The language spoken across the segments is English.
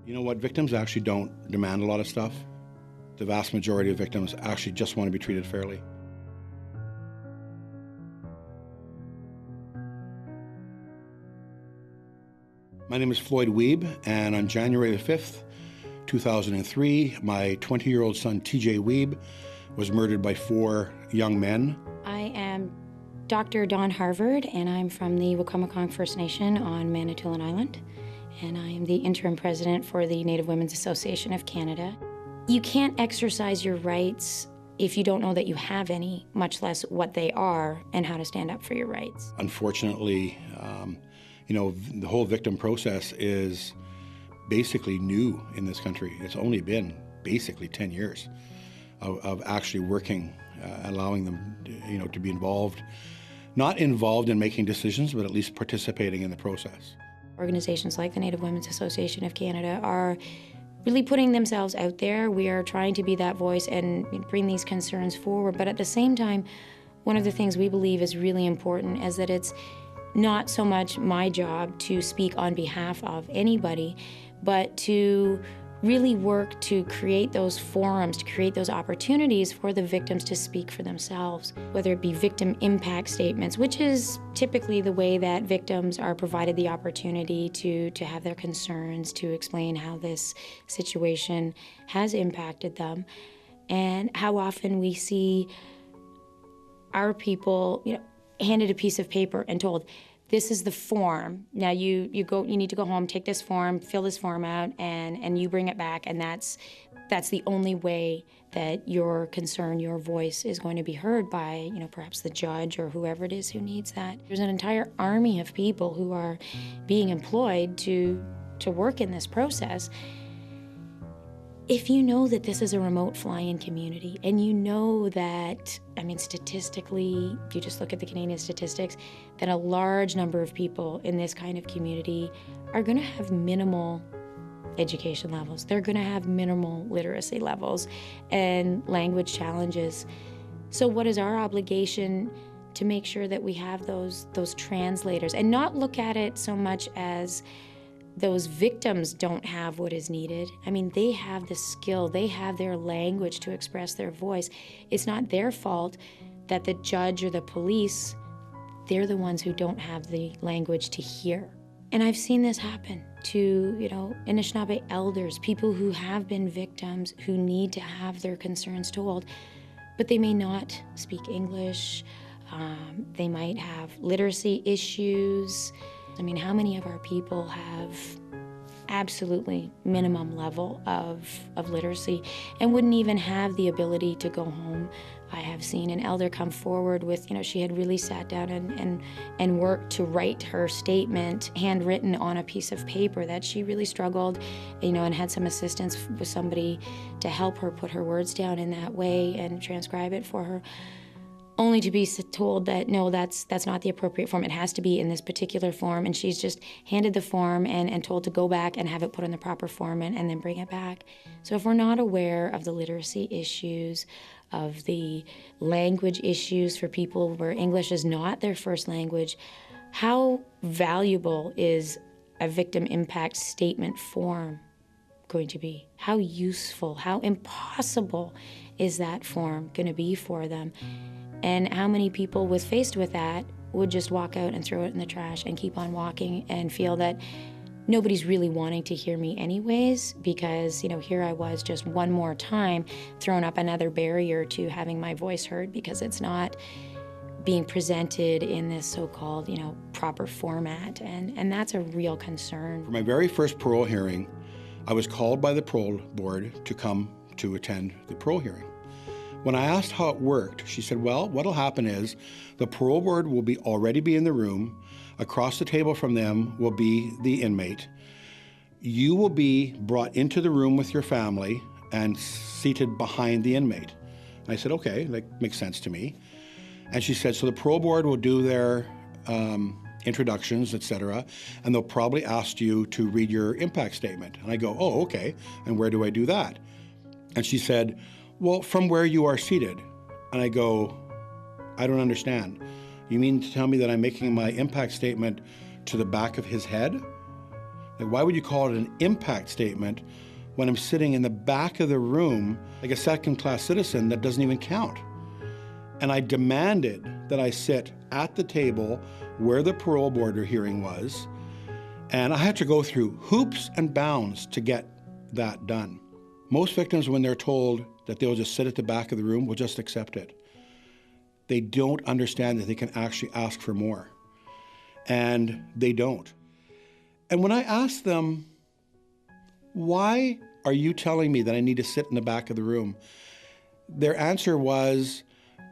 You know what? Victims actually don't demand a lot of stuff. The vast majority of victims actually just want to be treated fairly. My name is Floyd Wiebe, and on January the 5th, 2003, my 20-year-old son, TJ Wiebe, was murdered by 4 young men. I am Dr. Dawn Harvard, and I'm from the Wacomiconk First Nation on Manitoulin Island, and I am the interim president for the Native Women's Association of Canada. You can't exercise your rights if you don't know that you have any, much less what they are and how to stand up for your rights. Unfortunately, the whole victim process is basically new in this country. It's only been basically 10 years of actually working, allowing them, to be involved, not involved in making decisions, but at least participating in the process. Organizations like the Native Women's Association of Canada are really putting themselves out there. We are trying to be that voice and bring these concerns forward. But at the same time, one of the things we believe is really important is that it's not so much my job to speak on behalf of anybody, but to really work to create those forums, to create those opportunities for the victims to speak for themselves, whether it be victim impact statements, which is typically the way that victims are provided the opportunity to have their concerns, to explain how this situation has impacted them, and how often we see our people, handed a piece of paper and told, this is the form. Now you need to go home, take this form, fill this form out, and you bring it back, and that's the only way that your concern, your voice is going to be heard by, perhaps the judge or whoever it is who needs that. There's an entire army of people who are being employed to work in this process. If you know that this is a remote fly-in community, and you know that, statistically, if you just look at the Canadian statistics, that a large number of people in this kind of community are going to have minimal education levels. They're going to have minimal literacy levels and language challenges. So what is our obligation to make sure that we have those translators, and not look at it so much as those victims don't have what is needed. They have the skill, they have their language to express their voice. It's not their fault that the judge or the police, they're the ones who don't have the language to hear. And I've seen this happen to, Anishinaabe elders, people who have been victims, who need to have their concerns told, but they may not speak English, they might have literacy issues. How many of our people have absolutely minimum level of literacy and wouldn't even have the ability to go home? I have seen an elder come forward with, she had really sat down and worked to write her statement handwritten on a piece of paper, that she really struggled, and had some assistance with somebody to help her put her words down in that way and transcribe it for her. Only to be told that, no, that's not the appropriate form. It has to be in this particular form, and she's just handed the form and told to go back and have it put in the proper form and then bring it back. So if we're not aware of the literacy issues, of the language issues for people where English is not their first language, how valuable is a victim impact statement form going to be? How useful, how impossible is that form going to be for them? And how many people faced with that would just walk out and throw it in the trash and keep on walking and feel that nobody's really wanting to hear me anyways, because, here I was just one more time throwing up another barrier to having my voice heard, because it's not being presented in this so-called, proper format. And that's a real concern. For my very first parole hearing, I was called by the parole board to come to attend the parole hearing. When I asked how it worked, she said, well, what'll happen is the parole board will already be in the room. Across the table from them will be the inmate. You will be brought into the room with your family and seated behind the inmate. And I said, okay, that makes sense to me. And she said, so the parole board will do their introductions, etc., and they'll probably ask you to read your impact statement. And I go, oh, okay, and where do I do that? And she said, well, from where you are seated. And I go, I don't understand. You mean to tell me that I'm making my impact statement to the back of his head? Like, why would you call it an impact statement when I'm sitting in the back of the room like a second-class citizen that doesn't even count? And I demanded that I sit at the table where the parole board hearing was, and I had to go through hoops and bounds to get that done. Most victims, when they're told that they'll just sit at the back of the room, will just accept it. They don't understand that they can actually ask for more, and they don't. And when I asked them, why are you telling me that I need to sit in the back of the room? Their answer was,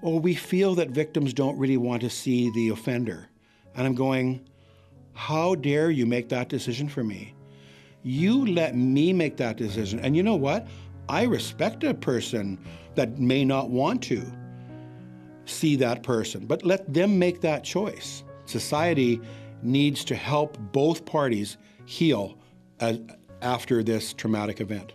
oh, we feel that victims don't really want to see the offender. And I'm going, how dare you make that decision for me? You let me make that decision. And you know what? I respect a person that may not want to see that person, but let them make that choice. Society needs to help both parties heal after this traumatic event.